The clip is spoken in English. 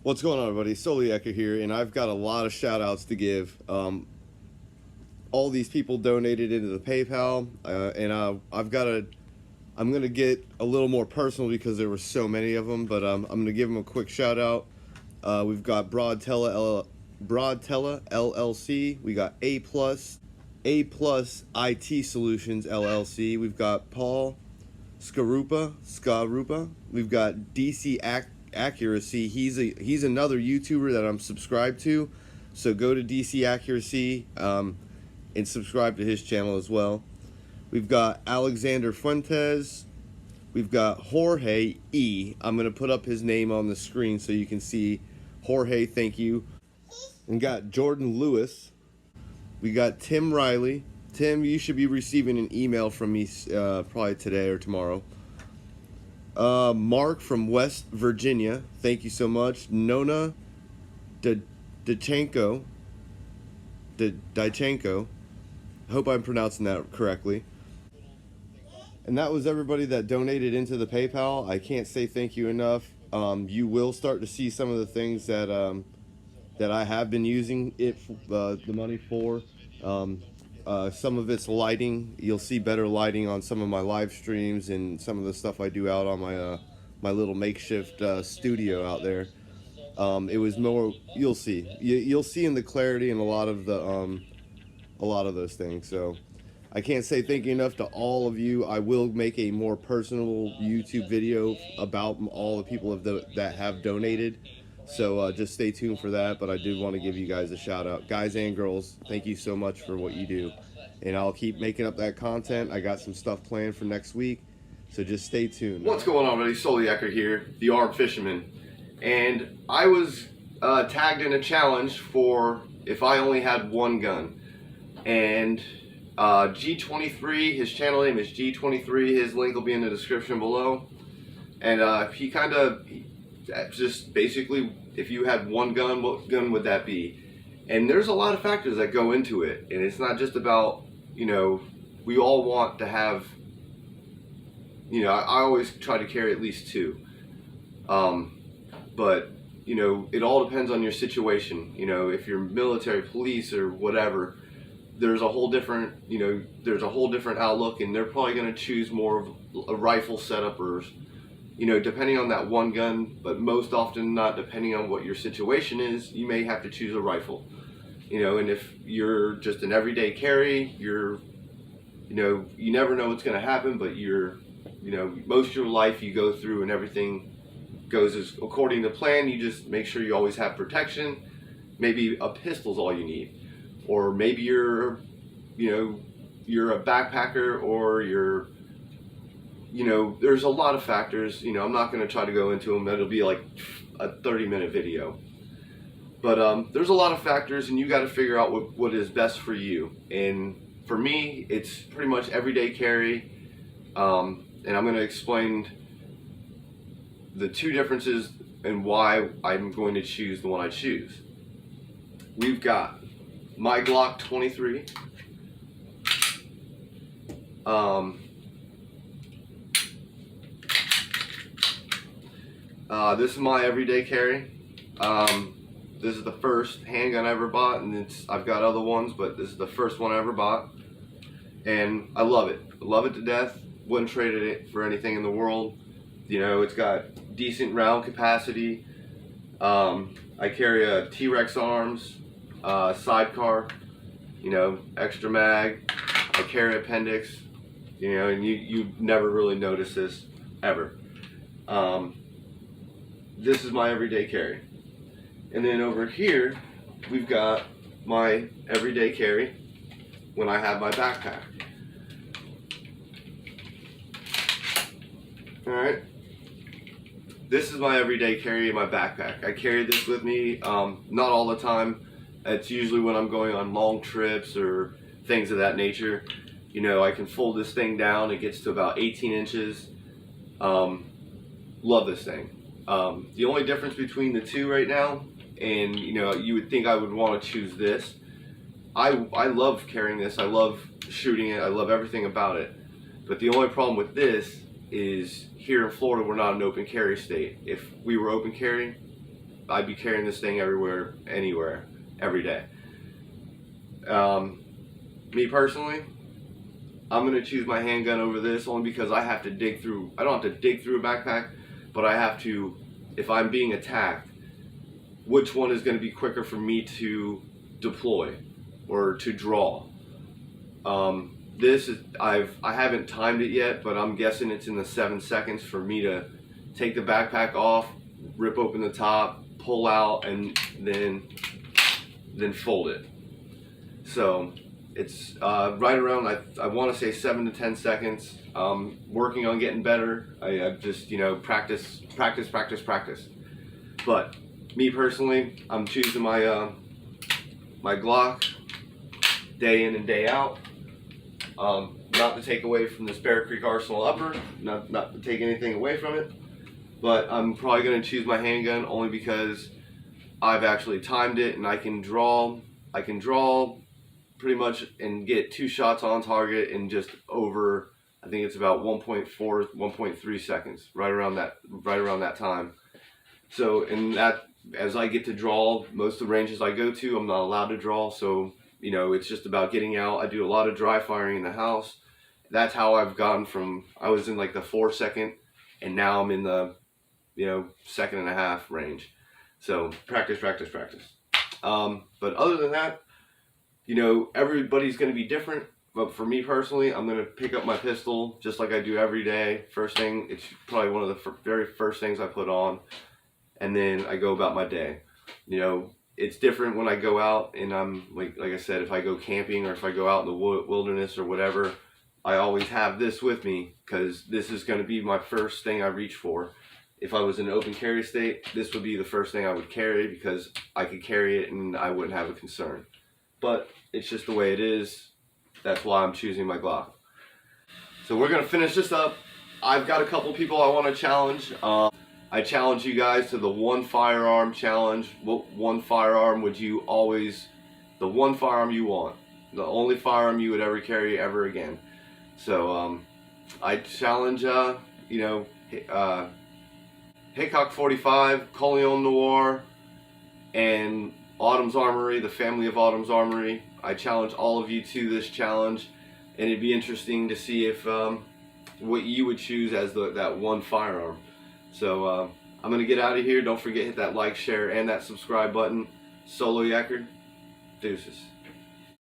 What's going on, everybody? Solieka here, and I've got a lot of shout outs to give. All these people donated into the PayPal, and I'm gonna get a little more personal because there were so many of them, but I'm gonna give them a quick shout out. We've got Broadtella LLC. We got A Plus IT Solutions LLC. We've got Paul Skarupa. We've got DC Accuracy. He's another YouTuber that I'm subscribed to, so go to DC Accuracy and subscribe to his channel as well. We've got Alexander Fuentes. We've got Jorge E. I'm gonna put up his name on the screen so you can see. Jorge, thank you. And got Jordan Lewis. We got Tim Riley. Tim, you should be receiving an email from me probably today or tomorrow. Mark from West Virginia, thank you so much. Nona Dichenko, I hope I'm pronouncing that correctly. And that was everybody that donated into the PayPal. I can't say thank you enough. You will start to see some of the things that I have been using the money for. Some of it's lighting. You'll see better lighting on some of my live streams and some of the stuff I do out on my little makeshift studio out there. It was more. You'll see. You'll see in the clarity and a lot of those things. So I can't say thank you enough to all of you. I will make a more personal YouTube video about all the people that have donated. So just stay tuned for that, but I did want to give you guys a shout out. Guys and girls, thank you so much for what you do. And I'll keep making up that content. I got some stuff planned for next week, so just stay tuned. What's going on, everybody? Solieka here, the Armed Fisherman. And I was tagged in a challenge for if I only had one gun. And G23, his channel name is G23. His link will be in the description below. And he kind of just basically, if you had one gun, what gun would that be? And there's a lot of factors that go into it, and it's not just about, we all want to have, I always try to carry at least two, but it all depends on your situation. If you're military, police, or whatever, there's a whole different outlook, and they're probably going to choose more of a rifle setup, or depending on that one gun, but most often not, depending on what your situation is, you may have to choose a rifle. And if you're just an everyday carry, you never know what's going to happen, but most of your life you go through and everything goes as according to plan. You just make sure you always have protection. Maybe a pistol's all you need. Or maybe you're a backpacker, or there's a lot of factors. I'm not going to try to go into them. It'll be like a 30-minute video. But there's a lot of factors, and you got to figure out what is best for you. And for me, it's pretty much everyday carry. And I'm going to explain the two differences and why I'm going to choose the one I choose. We've got my Glock 23. This is my everyday carry. This is the first handgun I ever bought, and I've got other ones, but this is the first one I ever bought, and I love it. I love it to death. Wouldn't trade it for anything in the world. It's got decent round capacity. I carry a T-Rex arms, sidecar, extra mag. I carry appendix, and you never really notice this ever. This is my everyday carry. And then over here, we've got my everyday carry when I have my backpack. Alright. This is my everyday carry in my backpack. I carry this with me, not all the time. It's usually when I'm going on long trips or things of that nature. I can fold this thing down. It gets to about 18 inches. Love this thing. The only difference between the two right now, and you would think I would want to choose this. I love carrying this. I love shooting it. I love everything about it. But the only problem with this is here in Florida, we're not an open carry state. If we were open carry, I'd be carrying this thing everywhere, anywhere, every day. Me personally, I'm gonna choose my handgun over this only because I have to dig through. I don't have to dig through a backpack, but I have to, if I'm being attacked, which one is going to be quicker for me to deploy or to draw. This is I haven't timed it yet, but I'm guessing it's in the 7 seconds for me to take the backpack off, rip open the top, pull out, and then fold it. So it's right around, I want to say 7 to 10 seconds. Working on getting better. I just, you know, practice. But me personally, I'm choosing my my Glock day in and day out. Not to take away from this Bear Creek Arsenal upper, not to take anything away from it, but I'm probably going to choose my handgun only because I've actually timed it and I can draw pretty much and get 2 shots on target in just over, I think it's about 1.4, 1.3 seconds, right around that time. So in that, as I get to draw, most of the ranges I go to, I'm not allowed to draw, so you know, it's just about getting out. I do a lot of dry firing in the house. That's how I've gone from, I was in like the 4 second, and now I'm in the, you know, 1.5 second range. So practice. But other than that, you know, everybody's going to be different. But for me personally, I'm going to pick up my pistol just like I do every day. First thing, it's probably one of the very first things I put on, and then I go about my day. You know, it's different when I go out and I'm like I said, if I go camping or if I go out in the wilderness or whatever, I always have this with me because this is going to be my first thing I reach for. If I was in an open carry state, this would be the first thing I would carry because I could carry it and I wouldn't have a concern. But it's just the way it is. That's why I'm choosing my Glock. So we're going to finish this up. I've got a couple people I want to challenge. I challenge you guys to the 1 firearm challenge. What 1 firearm would you always, the 1 firearm you want, the only firearm you would ever carry ever again. So I challenge, you know, Hickok45, Colion Noir, and Autumn's Armory, the family of Autumn's Armory. I challenge all of you to this challenge, and it'd be interesting to see if what you would choose as that 1 firearm. So I'm going to get out of here. Don't forget, hit that like, share, and that subscribe button. Solo Yacker, deuces.